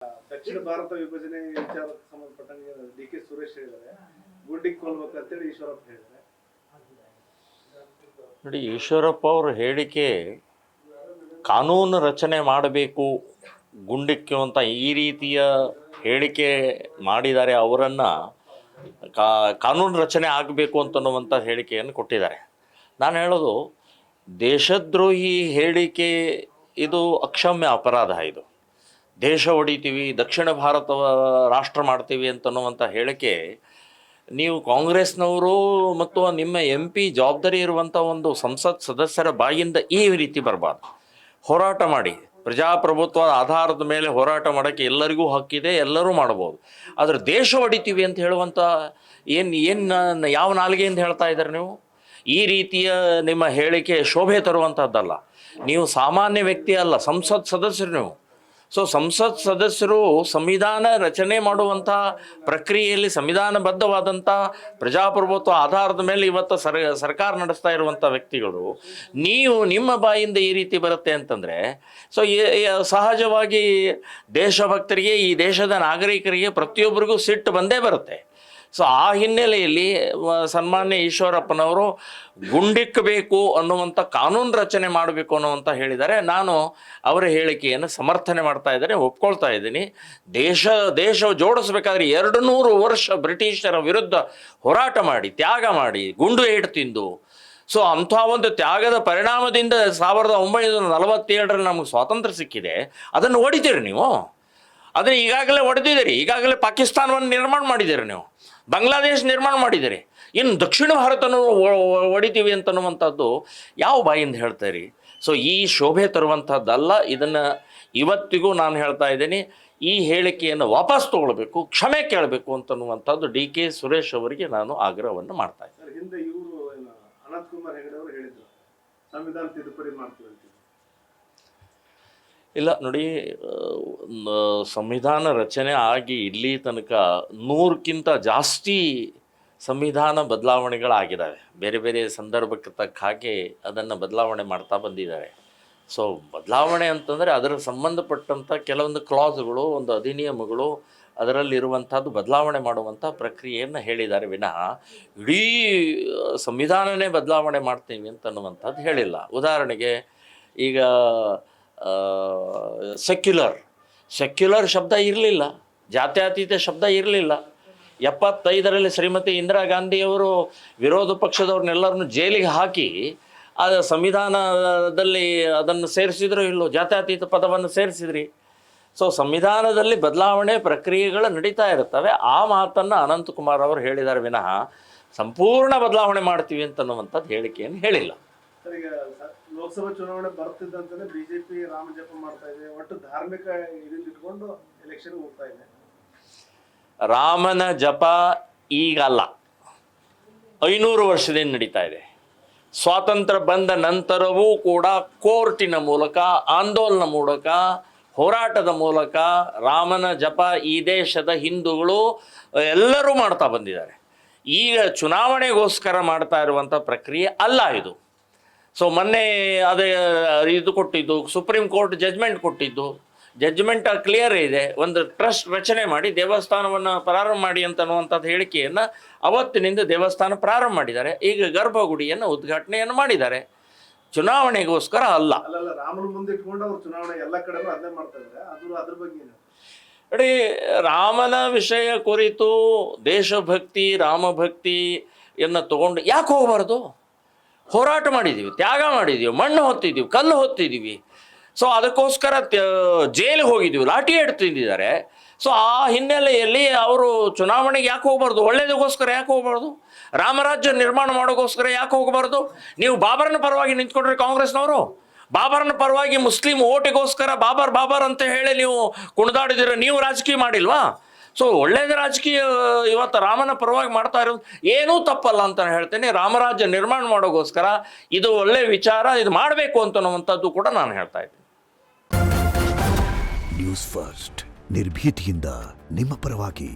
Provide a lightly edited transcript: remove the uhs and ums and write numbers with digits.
ದಕ್ಷಿಣ ಭಾರತ ವಿಭಜನೆ ವಿಚಾರಕ್ಕೆ ಸಂಬಂಧಪಟ್ಟಂಗೆ ಡಿ.ಕೆ. ಸುರೇಶ್ ಹೇಳಿದ್ದಾರೆ, ಗುಂಡಿಗೆ ಕೊಲ್ಬೇಕಂತೇಳಿ ಈಶ್ವರಪ್ಪ ಹೇಳಿದ್ದಾರೆ. ನೋಡಿ, ಈಶ್ವರಪ್ಪ ಅವರ ಹೇಳಿಕೆ ಕಾನೂನು ರಚನೆ ಮಾಡಬೇಕು ಗುಂಡಿಕ್ಕುವಂಥ ಈ ರೀತಿಯ ಹೇಳಿಕೆ ಮಾಡಿದ್ದಾರೆ. ಅವರನ್ನು ಕಾನೂನು ರಚನೆ ಆಗಬೇಕು ಅಂತನ್ನುವಂಥ ಹೇಳಿಕೆಯನ್ನು ಕೊಟ್ಟಿದ್ದಾರೆ. ನಾನು ಹೇಳೋದು, ದೇಶದ್ರೋಹಿ ಹೇಳಿಕೆ ಇದು ಅಕ್ಷಮ್ಯ ಅಪರಾಧ. ಇದು ದೇಶ ಹೊಡಿತೀವಿ, ದಕ್ಷಿಣ ಭಾರತ ರಾಷ್ಟ್ರ ಮಾಡ್ತೀವಿ ಅಂತನ್ನುವಂಥ ಹೇಳಿಕೆ ನೀವು ಕಾಂಗ್ರೆಸ್ನವರು ಮತ್ತು ನಿಮ್ಮ MP ಜವಾಬ್ದಾರಿ ಇರುವಂಥ ಒಂದು ಸಂಸತ್ ಸದಸ್ಯರ ಬಾಯಿಂದ ಈ ರೀತಿ ಬರಬಾರ್ದು. ಹೋರಾಟ ಮಾಡಿ, ಪ್ರಜಾಪ್ರಭುತ್ವದ ಆಧಾರದ ಮೇಲೆ ಹೋರಾಟ ಮಾಡೋಕ್ಕೆ ಎಲ್ಲರಿಗೂ ಹಕ್ಕಿದೆ, ಎಲ್ಲರೂ ಮಾಡ್ಬೋದು. ಆದರೆ ದೇಶ ಹೊಡಿತೀವಿ ಅಂತ ಹೇಳುವಂಥ ಯಾವ ನಾಲಿಗೆಯಿಂದ ಹೇಳ್ತಾ ಇದ್ದಾರೆ ನೀವು? ಈ ರೀತಿಯ ನಿಮ್ಮ ಹೇಳಿಕೆ ಶೋಭೆ ತರುವಂಥದ್ದಲ್ಲ. ನೀವು ಸಾಮಾನ್ಯ ವ್ಯಕ್ತಿ ಅಲ್ಲ, ಸಂಸತ್ ಸದಸ್ಯರು ನೀವು. ಸೊ ಸಂಸತ್ ಸದಸ್ಯರು ಸಂವಿಧಾನ ರಚನೆ ಮಾಡುವಂಥ ಪ್ರಕ್ರಿಯೆಯಲ್ಲಿ ಸಂವಿಧಾನಬದ್ಧವಾದಂಥ ಪ್ರಜಾಪ್ರಭುತ್ವ ಆಧಾರದ ಮೇಲೆ ಇವತ್ತು ಸರ್ಕಾರ ನಡೆಸ್ತಾ ಇರುವಂಥ ವ್ಯಕ್ತಿಗಳು, ನೀವು ನಿಮ್ಮ ಬಾಯಿಂದ ಈ ರೀತಿ ಬರುತ್ತೆ ಅಂತಂದರೆ ಸೊ ಸಹಜವಾಗಿ ದೇಶಭಕ್ತರಿಗೆ, ಈ ದೇಶದ ನಾಗರಿಕರಿಗೆ ಪ್ರತಿಯೊಬ್ಬರಿಗೂ ಸಿಟ್ಟು ಬಂದೇ ಬರುತ್ತೆ. ಸೊ ಆ ಹಿನ್ನೆಲೆಯಲ್ಲಿ ಸನ್ಮಾನ್ಯ ಈಶ್ವರಪ್ಪನವರು ಗುಂಡಿಕ್ಕಬೇಕು ಅನ್ನುವಂಥ ಕಾನೂನು ರಚನೆ ಮಾಡಬೇಕು ಅನ್ನುವಂಥ ಹೇಳಿದ್ದಾರೆ. ನಾನು ಅವರ ಹೇಳಿಕೆಯನ್ನು ಸಮರ್ಥನೆ ಮಾಡ್ತಾ ಇದ್ದೇನೆ, ಒಪ್ಕೊಳ್ತಾ ಇದ್ದೀನಿ. ದೇಶ ಜೋಡಿಸ್ಬೇಕಾದ್ರೆ 200 ವರ್ಷ ಬ್ರಿಟಿಷರ ವಿರುದ್ಧ ಹೋರಾಟ ಮಾಡಿ, ತ್ಯಾಗ ಮಾಡಿ, ಗುಂಡು ಏಟು ತಿಂದು, ಸೊ ಅಂಥ ಒಂದು ತ್ಯಾಗದ ಪರಿಣಾಮದಿಂದ 1947ರಲ್ಲಿ ನಮಗೆ ಸ್ವಾತಂತ್ರ್ಯ ಸಿಕ್ಕಿದೆ. ಅದನ್ನು ಹೊಡಿತೀರಿ ನೀವು. ಅದನ್ನು ಈಗಾಗಲೇ ಹೊಡೆದಿದ್ದೀರಿ. ಈಗಾಗಲೇ ಪಾಕಿಸ್ತಾನವನ್ನು ನಿರ್ಮಾಣ ಮಾಡಿದ್ದೀರಿ, ನೀವು ಬಾಂಗ್ಲಾದೇಶ ನಿರ್ಮಾಣ ಮಾಡಿದ್ದೀರಿ. ಇನ್ನು ದಕ್ಷಿಣ ಭಾರತನೂ ಹೊಡಿತೀವಿ ಅಂತನ್ನುವಂಥದ್ದು ಯಾವ ಬಾಯಿಂದ ಹೇಳ್ತಾರೆ? ಸೊ ಈ ಶೋಭೆ ತರುವಂಥದ್ದಲ್ಲ. ಇದನ್ನು ಇವತ್ತಿಗೂ ನಾನು ಹೇಳ್ತಾ ಇದ್ದೀನಿ, ಈ ಹೇಳಿಕೆಯನ್ನು ವಾಪಸ್ ತೊಗೊಳ್ಬೇಕು, ಕ್ಷಮೆ ಕೇಳಬೇಕು ಅಂತನ್ನುವಂಥದ್ದು ಡಿ.ಕೆ. ಸುರೇಶ್ ಅವರಿಗೆ ನಾನು ಆಗ್ರಹವನ್ನು ಮಾಡ್ತಾ ಇದ್ದೀನಿ. ಹಿಂದೆ ಇವರು ಅನಂತ್ ಕುಮಾರ್ ಹೆಗಡೆ ಅವರು ಹೇಳಿದ್ರು, ಸಂವಿಧಾನ ತಿದ್ದುಪಡಿ ಮಾಡ್ತೀವಿ ಅಂತ. ಇಲ್ಲ ನೋಡಿ, ಸಂವಿಧಾನ ರಚನೆ ಆಗಿ ಇಲ್ಲಿ ತನಕ 100ಕ್ಕಿಂತ ಜಾಸ್ತಿ ಸಂವಿಧಾನ ಬದಲಾವಣೆಗಳಾಗಿದ್ದಾವೆ. ಬೇರೆ ಬೇರೆ ಸಂದರ್ಭಕ್ಕೆ ತಕ್ಕ ಹಾಗೆ ಅದನ್ನು ಬದಲಾವಣೆ ಮಾಡ್ತಾ ಬಂದಿದ್ದಾರೆ. ಸೊ ಬದಲಾವಣೆ ಅಂತಂದರೆ ಅದರ ಸಂಬಂಧಪಟ್ಟಂಥ ಕೆಲವೊಂದು ಕ್ಲಾಸ್ಗಳು, ಒಂದು ಅಧಿನಿಯಮಗಳು, ಅದರಲ್ಲಿರುವಂಥದ್ದು ಬದಲಾವಣೆ ಮಾಡುವಂಥ ಪ್ರಕ್ರಿಯೆಯನ್ನು ಹೇಳಿದ್ದಾರೆ ವಿನಃ ಇಡೀ ಸಂವಿಧಾನನೇ ಬದಲಾವಣೆ ಮಾಡ್ತೀವಿ ಅಂತನ್ನುವಂಥದ್ದು ಹೇಳಿಲ್ಲ. ಉದಾಹರಣೆಗೆ ಈಗ ಸೆಕ್ಯುಲರ್ ಶಬ್ದ ಇರಲಿಲ್ಲ, ಜಾತ್ಯತೀತ ಶಬ್ದ ಇರಲಿಲ್ಲ. 75ರಲ್ಲಿ ಶ್ರೀಮತಿ ಇಂದಿರಾ ಗಾಂಧಿಯವರು ವಿರೋಧ ಪಕ್ಷದವ್ರನ್ನೆಲ್ಲರನ್ನು ಜೈಲಿಗೆ ಹಾಕಿ ಅದು ಸಂವಿಧಾನದಲ್ಲಿ ಅದನ್ನು ಸೇರಿಸಿದ್ರು ಇಲ್ಲೋ, ಜಾತ್ಯತೀತ ಪದವನ್ನು ಸೇರಿಸಿದ್ರಿ. ಸೊ ಸಂವಿಧಾನದಲ್ಲಿ ಬದಲಾವಣೆ ಪ್ರಕ್ರಿಯೆಗಳು ನಡೀತಾ ಇರ್ತವೆ. ಆ ಮಾತನ್ನು ಅನಂತಕುಮಾರ್ ಅವರು ಹೇಳಿದ್ದಾರೆ ವಿನಃ ಸಂಪೂರ್ಣ ಬದಲಾವಣೆ ಮಾಡ್ತೀವಿ ಅಂತನ್ನುವಂಥದ್ದು ಹೇಳಿಕೆಯನ್ನು ಹೇಳಿಲ್ಲ. ಈಗ ಲೋಕಸಭಾ ಚುನಾವಣೆ ಬರ್ತಿದ್ದಂತಾನೆ ಬಿಜೆಪಿ ರಾಮ ಜಪ ಮಾಡ್ತಾ ಇದೆ, ಒಟ್ಟು ಧಾರ್ಮಿಕ ಇಟ್ಕೊಂಡು ಎಲೆಕ್ಷನ್ ಹೋಗ್ತಾ ಇದೆ. ರಾಮನ ಜಪ ಈಗಲ್ಲ, 500 ವರ್ಷದಿಂದ ನಡೀತಾ ಇದೆ. ಸ್ವಾತಂತ್ರ್ಯ ಬಂದ ನಂತರವೂ ಕೂಡ ಕೋರ್ಟಿನ ಮೂಲಕ, ಆಂದೋಲನ ಮೂಲಕ, ಹೋರಾಟದ ಮೂಲಕ ರಾಮನ ಜಪ ಈ ದೇಶದ ಹಿಂದೂಗಳು ಎಲ್ಲರೂ ಮಾಡ್ತಾ ಬಂದಿದ್ದಾರೆ. ಈಗ ಚುನಾವಣೆಗೋಸ್ಕರ ಮಾಡ್ತಾ ಇರುವಂಥ ಪ್ರಕ್ರಿಯೆ ಅಲ್ಲ ಇದು. ಸೊ ಮೊನ್ನೆ ಅದೇ ಇದು ಕೊಟ್ಟಿದ್ದು, ಸುಪ್ರೀಂ ಕೋರ್ಟ್ ಜಜ್ಮೆಂಟ್ ಕೊಟ್ಟಿದ್ದು, ಜಡ್ಜ್ಮೆಂಟ್ ಕ್ಲಿಯರ್ ಇದೆ. ಒಂದು ಟ್ರಸ್ಟ್ ರಚನೆ ಮಾಡಿ ದೇವಸ್ಥಾನವನ್ನು ಪ್ರಾರಂಭ ಮಾಡಿ ಅಂತನ್ನುವಂಥದ್ದು ಹೇಳಿಕೆಯನ್ನು ಅವತ್ತಿನಿಂದ ದೇವಸ್ಥಾನ ಪ್ರಾರಂಭ ಮಾಡಿದ್ದಾರೆ. ಈಗ ಗರ್ಭಗುಡಿಯನ್ನು ಉದ್ಘಾಟನೆಯನ್ನು ಮಾಡಿದ್ದಾರೆ. ಚುನಾವಣೆಗೋಸ್ಕರ ಅಲ್ಲ. ರಾಮನ ಮುಂದೆ ಇಟ್ಕೊಂಡು ಅವರು ಚುನಾವಣೆ ಎಲ್ಲ ಕಡೆ ಅದನ್ನೇ ಮಾಡ್ತಾ ಇದ್ದಾರೆ. ಅದ್ರ ಬಗ್ಗೆ ನೋಡಿ, ರಾಮನ ವಿಷಯ ಕುರಿತು ದೇಶಭಕ್ತಿ, ರಾಮಭಕ್ತಿಯನ್ನು ತಗೊಂಡು ಯಾಕೆ ಹೋಗಬಾರ್ದು? ಹೋರಾಟ ಮಾಡಿದ್ದೀವಿ, ತ್ಯಾಗ ಮಾಡಿದ್ದೀವಿ, ಮಣ್ಣು ಹೊತ್ತಿದ್ದೀವಿ, ಕಲ್ಲು ಹೊತ್ತಿದ್ದೀವಿ. ಸೊ ಅದಕ್ಕೋಸ್ಕರ ಜೈಲಿಗೆ ಹೋಗಿದ್ದೀವಿ, ಲಾಠಿ ಏಟು ತಿಂದಿದ್ದಾರೆ. ಸೊ ಆ ಹಿನ್ನೆಲೆಯಲ್ಲಿ ಅವರು ಚುನಾವಣೆಗೆ ಯಾಕೆ ಹೋಗಬಾರ್ದು? ಒಳ್ಳೇದಕ್ಕೋಸ್ಕರ ಯಾಕೆ ಹೋಗಬಾರ್ದು? ರಾಮರಾಜ್ಯ ನಿರ್ಮಾಣ ಮಾಡೋಕ್ಕೋಸ್ಕರ ಯಾಕೆ ಹೋಗಬಾರ್ದು? ನೀವು ಬಾಬರ್ನ ಪರವಾಗಿ ನಿಂತ್ಕೊಂಡ್ರೆ ಕಾಂಗ್ರೆಸ್ನವರು, ಬಾಬರ್ನ ಪರವಾಗಿ ಮುಸ್ಲಿಂ ಓಟಿಗೋಸ್ಕರ ಬಾಬರ್ ಅಂತ ಹೇಳಿ ನೀವು ಕುಣಿದಾಡಿದಿರ, ನೀವು ರಾಜಕೀಯ ಮಾಡಿಲ್ವಾ? ಸೊ ಒಳ್ಳೆಯದ ರಾಜಕೀಯ ಇವತ್ತು ರಾಮನ ಪರವಾಗಿ ಮಾಡ್ತಾ ಇರೋದು ಏನೂ ತಪ್ಪಲ್ಲ ಅಂತ ಹೇಳ್ತೇನೆ. ರಾಮರಾಜ್ಯ ನಿರ್ಮಾಣ ಮಾಡೋಕ್ಕೋಸ್ಕರ ಇದು ಒಳ್ಳೆಯ ವಿಚಾರ, ಇದು ಮಾಡಬೇಕು ಅಂತನ್ನುವಂಥದ್ದು ಕೂಡ ನಾನು ಹೇಳ್ತಾ ಇದ್ದೀನಿ. ನ್ಯೂಸ್ ಫಸ್ಟ್, ನಿರ್ಭೀತಿಯಿಂದ ನಿಮ್ಮ ಪರವಾಗಿ.